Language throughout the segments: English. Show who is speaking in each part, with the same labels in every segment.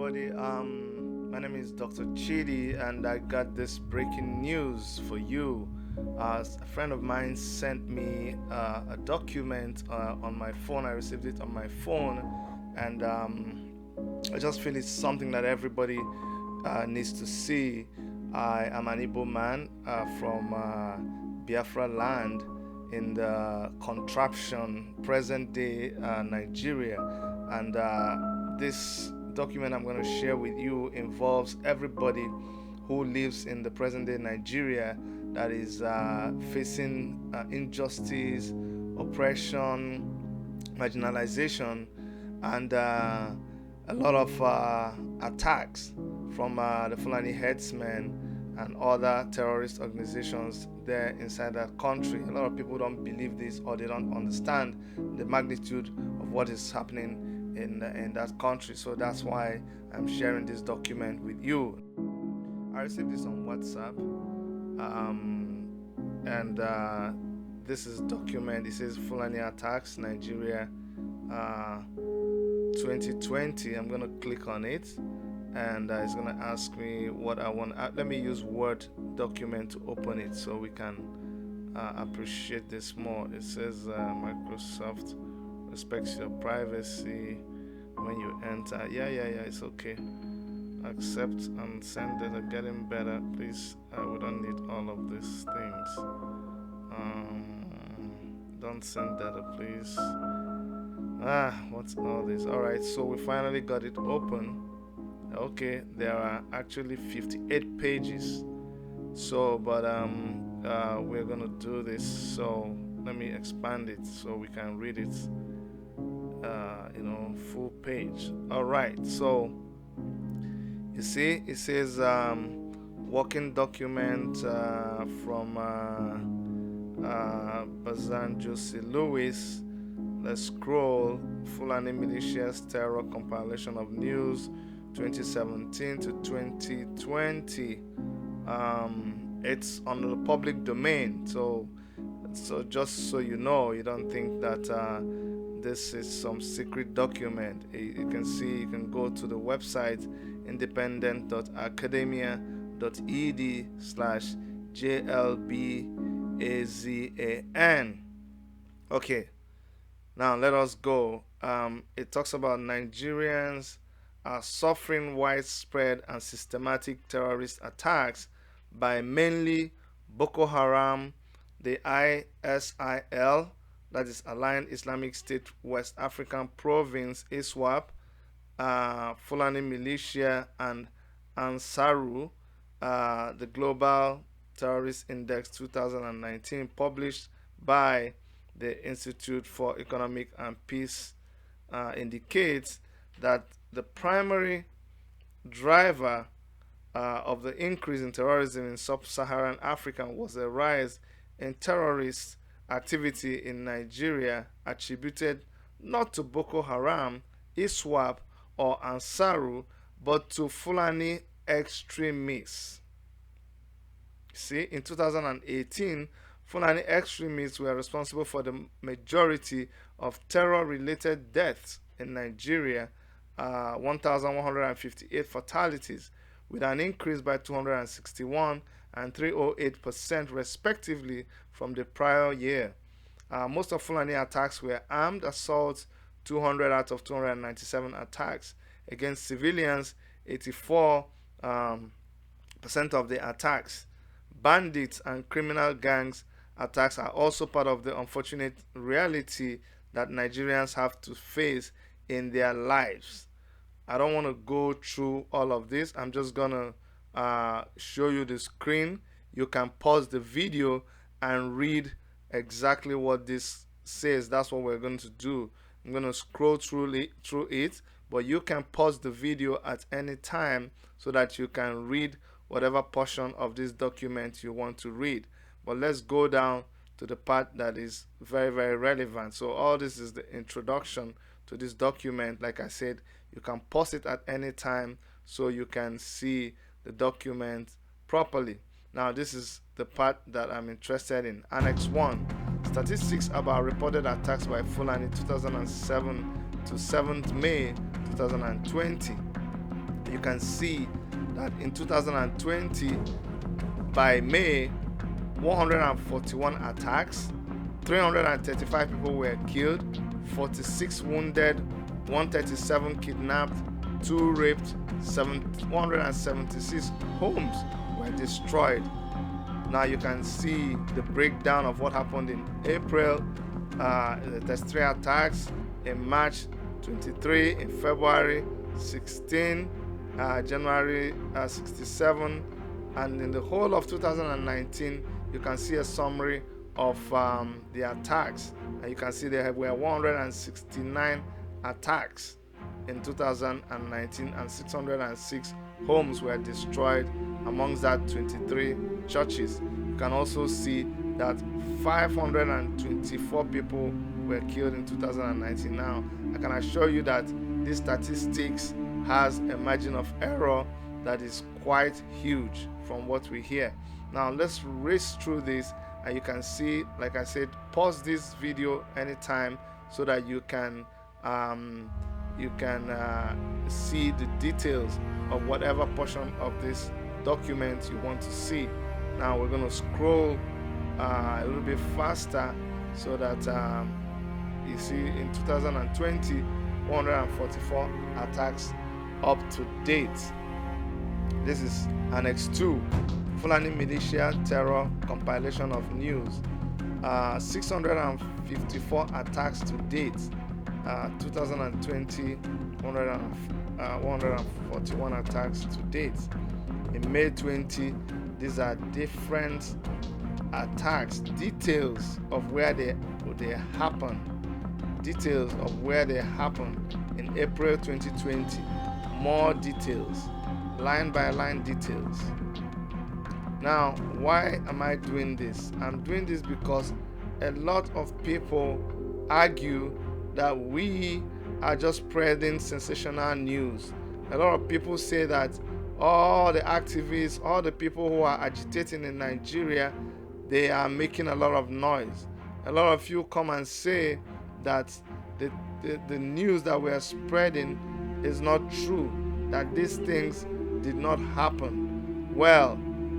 Speaker 1: everybody. My name is Dr. Chidi, and I got this breaking news for you. A friend of mine sent me a document on my phone. I received it on my phone, and I just feel it's something that everybody needs to see. I am an Igbo man from Biafra land in the contraption present day Nigeria, and this document I'm going to share with you involves everybody who lives in the present day Nigeria that is facing injustice, oppression, marginalization, and a lot of attacks from the Fulani headsmen and other terrorist organizations there inside that country. A lot of people don't believe this, or they don't understand the magnitude of what is happening in that country. So that's why I'm sharing this document with you. I received this on WhatsApp, and this is document. It says Fulani attacks Nigeria 2020. I'm gonna click on it, and it's gonna ask me what I want. Let me use Word document to open it so we can appreciate this more. It says Microsoft respects your privacy when you enter. Yeah, it's okay. Accept and send it. Getting better, please. We don't need all of these things. Don't send data, please. What's all this? Alright, so we finally got it open. Okay, there are actually 58 pages. So, but we're gonna do this. So let me expand it so we can read it. Full page. All right, so you see it says working document from Bazán, José Lewis. Let's scroll. Fulani militias terror compilation of news 2017 to 2020. It's on the public domain, so just so you know, you don't think that this is some secret document. You can see, you can go to the website independent.academia.ed/JLBAZAN. Okay, now let us go. It talks about Nigerians are suffering widespread and systematic terrorist attacks by mainly Boko Haram, the ISIL, that is Aligned Islamic State West African Province, ISWAP, Fulani militia, and Ansaru. The Global Terrorist Index 2019, published by the Institute for Economic and Peace, indicates that the primary driver of the increase in terrorism in Sub-Saharan Africa was a rise in terrorist activity in Nigeria, attributed not to Boko Haram, ISWAP, or Ansaru, but to Fulani extremists. See, in 2018, Fulani extremists were responsible for the majority of terror-related deaths in Nigeria, 1,158 fatalities, with an increase by 261 and 308% respectively from the prior year. Most of Fulani attacks were armed assaults, 200 out of 297 attacks against civilians, 84% of the attacks. Bandits and criminal gangs attacks are also part of the unfortunate reality that Nigerians have to face in their lives. I don't want to go through all of this. I'm just gonna show you the screen. You can pause the video and read exactly what this says. That's what we're going to do. I'm going to scroll through it, but you can pause the video at any time so that you can read whatever portion of this document you want to read. But let's go down to the part that is very, very relevant. So all this is the introduction to this document. Like I said, you can pause it at any time so you can see the document properly. Now this is the part that I'm interested in. Annex 1, statistics about reported attacks by Fulani 2007 to 7th May 2020. You can see that in 2020, by May, 141 attacks, 335 people were killed, 46 wounded, 137 kidnapped, 2 raped, 176 homes were destroyed. Now you can see the breakdown of what happened in April. There's 3 attacks in March, 23 in February, 16 January, 67, and in the whole of 2019 you can see a summary of the attacks, and you can see there were 169 attacks in 2019 and 606 homes were destroyed, amongst that 23 churches. You can also see that 524 people were killed in 2019. Now I can assure you that this statistics has a margin of error that is quite huge from what we hear. Now let's race through this, and you can see, like I said, pause this video anytime so that you can see the details of whatever portion of this document you want to see. Now we're going to scroll a little bit faster so that you see in 2020 144 attacks up to date. This is Annex 2, Fulani Militia Terror Compilation of News. 654 attacks to date. 2020, 141 attacks to date. In May 20, these are different attacks, details of where they happen. Details of where they happen. In April 2020, more details, line by line details. Now, why am I doing this? I'm doing this because a lot of people argue that we are just spreading sensational news. A lot of people say that all the activists, all the people who are agitating in Nigeria, they are making a lot of noise. A lot of you come and say that the news that we are spreading is not true, that these things did not happen. Well,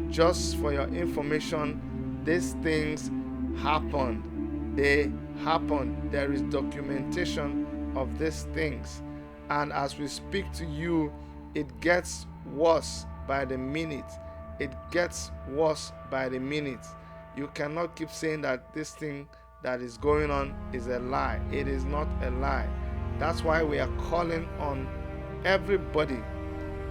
Speaker 1: just for your information, these things happened. They happened. There is documentation of these things. And as we speak to you, it gets worse by the minute. It gets worse by the minute. You cannot keep saying that this thing that is going on is a lie. It is not a lie. That's why we are calling on everybody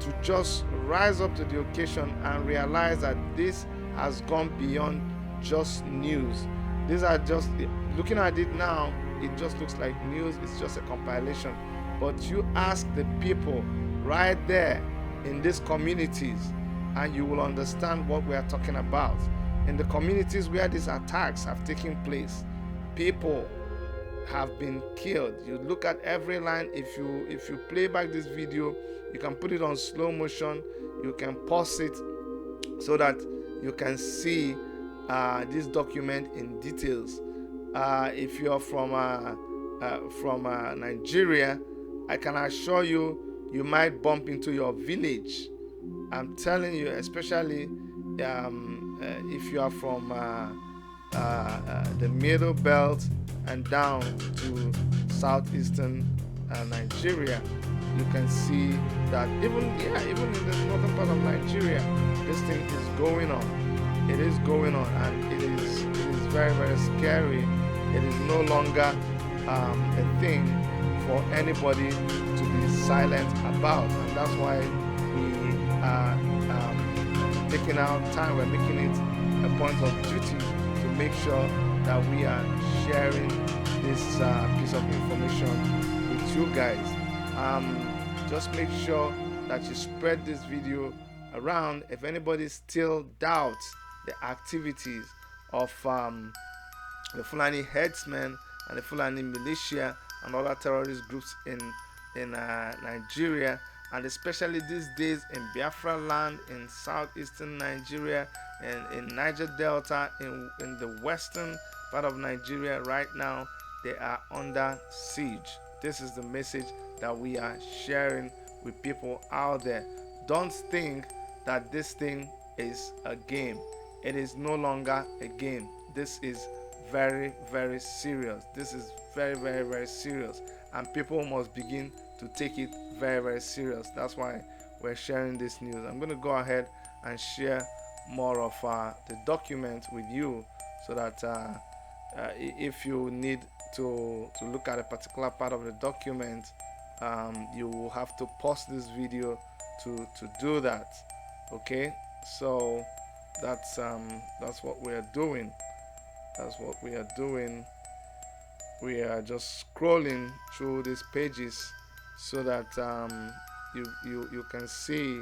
Speaker 1: to just rise up to the occasion and realize that this has gone beyond just news. These are just, looking at it now, it just looks like news. It's just a compilation. But you ask the people right there in these communities and you will understand what we are talking about. In the communities where these attacks have taken place, people have been killed. You look at every line. If you play back this video, you can put it on slow motion, you can pause it so that you can see this document in details. If you're from Nigeria, I can assure you, you might bump into your village. I'm telling you, especially if you are from the middle belt and down to southeastern Nigeria, you can see that even in the northern part of Nigeria, this thing is going on. It is going on, and it is very, very scary. It is no longer a thing for anybody to be silent about, and that's why we are taking our time. We're making it a point of duty to make sure that we are sharing this piece of information with you guys. Just make sure that you spread this video around. If anybody still doubts the activities of the Fulani headsmen and the Fulani militia and other terrorist groups in Nigeria, and especially these days in Biafra land, in southeastern Nigeria, and in Niger Delta, in the western part of Nigeria right now, they are under siege. This is the message that we are sharing with people out there. Don't think that this thing is a game. It is no longer a game. This is very, very serious. This is very, very, very serious. And people must begin to take it very, very serious. That's why we're sharing this news. I'm going to go ahead and share more of the document with you so that if you need to look at a particular part of the document, you will have to pause this video to do that. Okay, so that's what we are doing. That's what we are doing. We are just scrolling through these pages so that you can see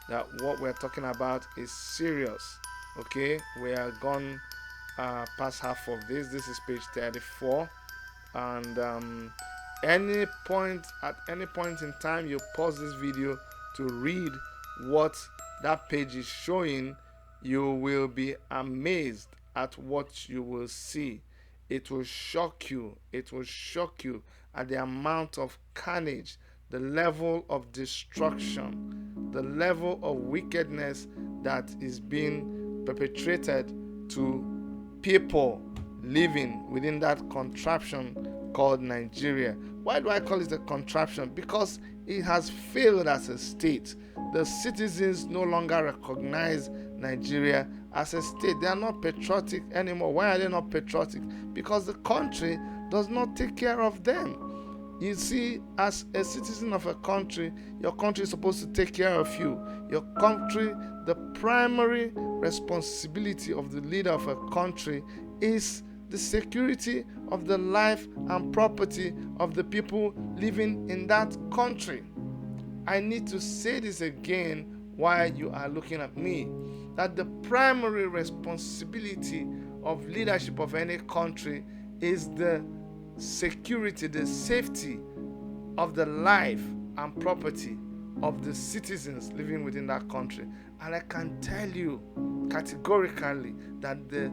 Speaker 1: that what we're talking about is serious. Okay, we are gone past half of this. This is page 34, and at any point in time you pause this video to read what that page is showing, you will be amazed at what you will see. It will shock you. It will shock you at the amount of carnage, the level of destruction, the level of wickedness that is being perpetrated to people living within that contraption called Nigeria. Why do I call it a contraption? Because it has failed as a state. The citizens no longer recognize Nigeria as a state. They are not patriotic anymore. Why are they not patriotic? Because the country does not take care of them. You see, as a citizen of a country, your country is supposed to take care of you. Your country, the primary responsibility of the leader of a country is the security of the life and property of the people living in that country. I need to say this again while you are looking at me, that the primary responsibility of leadership of any country is the security, the safety of the life and property of the citizens living within that country. And I can tell you categorically that the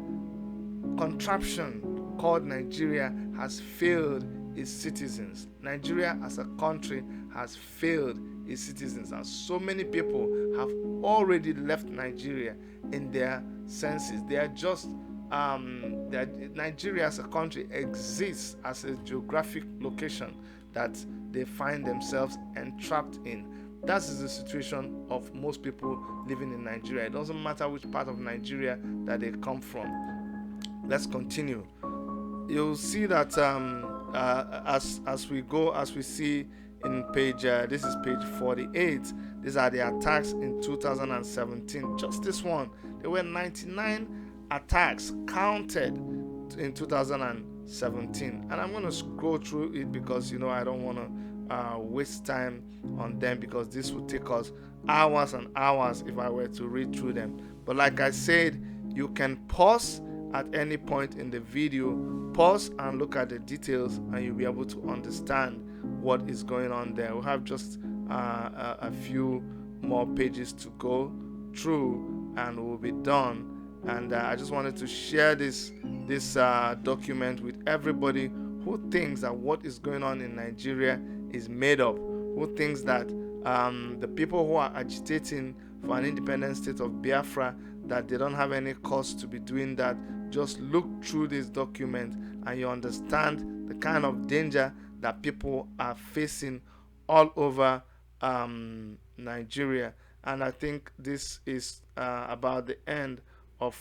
Speaker 1: contraption called Nigeria has failed its citizens. Nigeria as a country has failed its citizens, and so many people have already left Nigeria in their senses. They are just Nigeria as a country exists as a geographic location that they find themselves entrapped in. That is the situation of most people living in Nigeria. It doesn't matter which part of Nigeria that they come from. Let's continue. You'll see that as we see in page this is page 48. These are the attacks in 2017. Just this one, there were 99 attacks counted in 2017, and I'm going to scroll through it because I don't want to waste time on them, because this would take us hours and hours if I were to read through them. But like I said, you can pause at any point in the video, pause and look at the details, and you'll be able to understand what is going on there. We'll have just a few more pages to go through and we'll be done. And I just wanted to share this document with everybody who thinks that what is going on in Nigeria is made up, who thinks that the people who are agitating for an independent state of Biafra, that they don't have any cause to be doing that. Just look through this document and you understand the kind of danger that people are facing all over Nigeria. And I think this is about the end of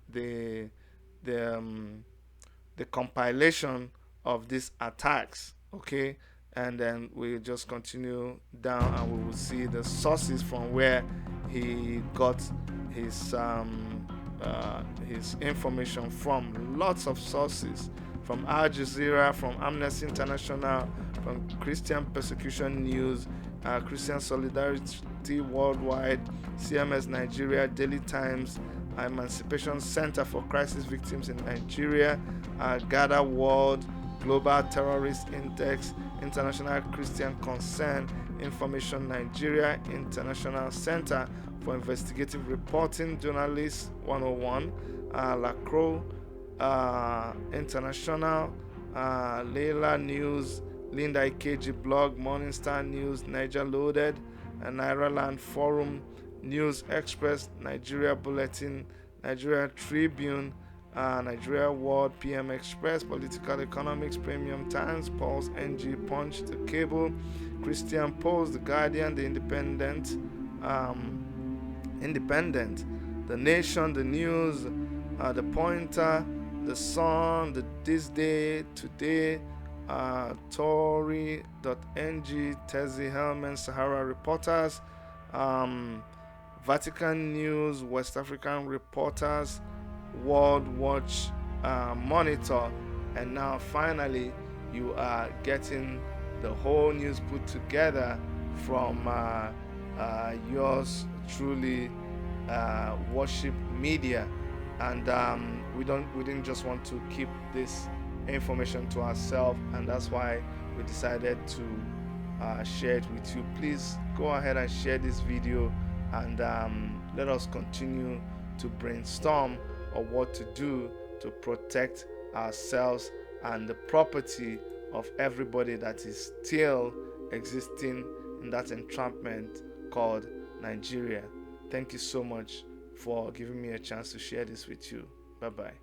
Speaker 1: the compilation of these attacks. Okay, and then we just continue down and we will see the sources from where he got his information from. Lots of sources, from Al Jazeera, from Amnesty International, from Christian Persecution News, Christian Solidarity Worldwide, CMS Nigeria, Daily Times, Emancipation Center for Crisis Victims in Nigeria, GADA World, Global Terrorist Index, International Christian Concern, Information Nigeria, International Center for Investigative Reporting, Journalists 101, LaCroix International, Leila News, Linda Ikeji blog, Morningstar News, Niger Loaded, and Nairaland Forum, News Express, Nigeria Bulletin, Nigeria Tribune, Nigeria World, PM Express, Political Economics, Premium Times, Pulse, NG, Punch, The Cable, Christian Post, The Guardian, The Independent, The Nation, The News, The Pointer, The Sun, The This Day, Today, Tory.ng, Tezi Hellman, Sahara Reporters, Vatican News, West African Reporters, World Watch Monitor, and now finally you are getting the whole news put together from yours truly, Worship Media. And we didn't just want to keep this information to ourselves, and that's why we decided to share it with you. Please go ahead and share this video, and let us continue to brainstorm on what to do to protect ourselves and the property of everybody that is still existing in that entrapment called Nigeria. Thank you so much for giving me a chance to share this with you. Bye-bye.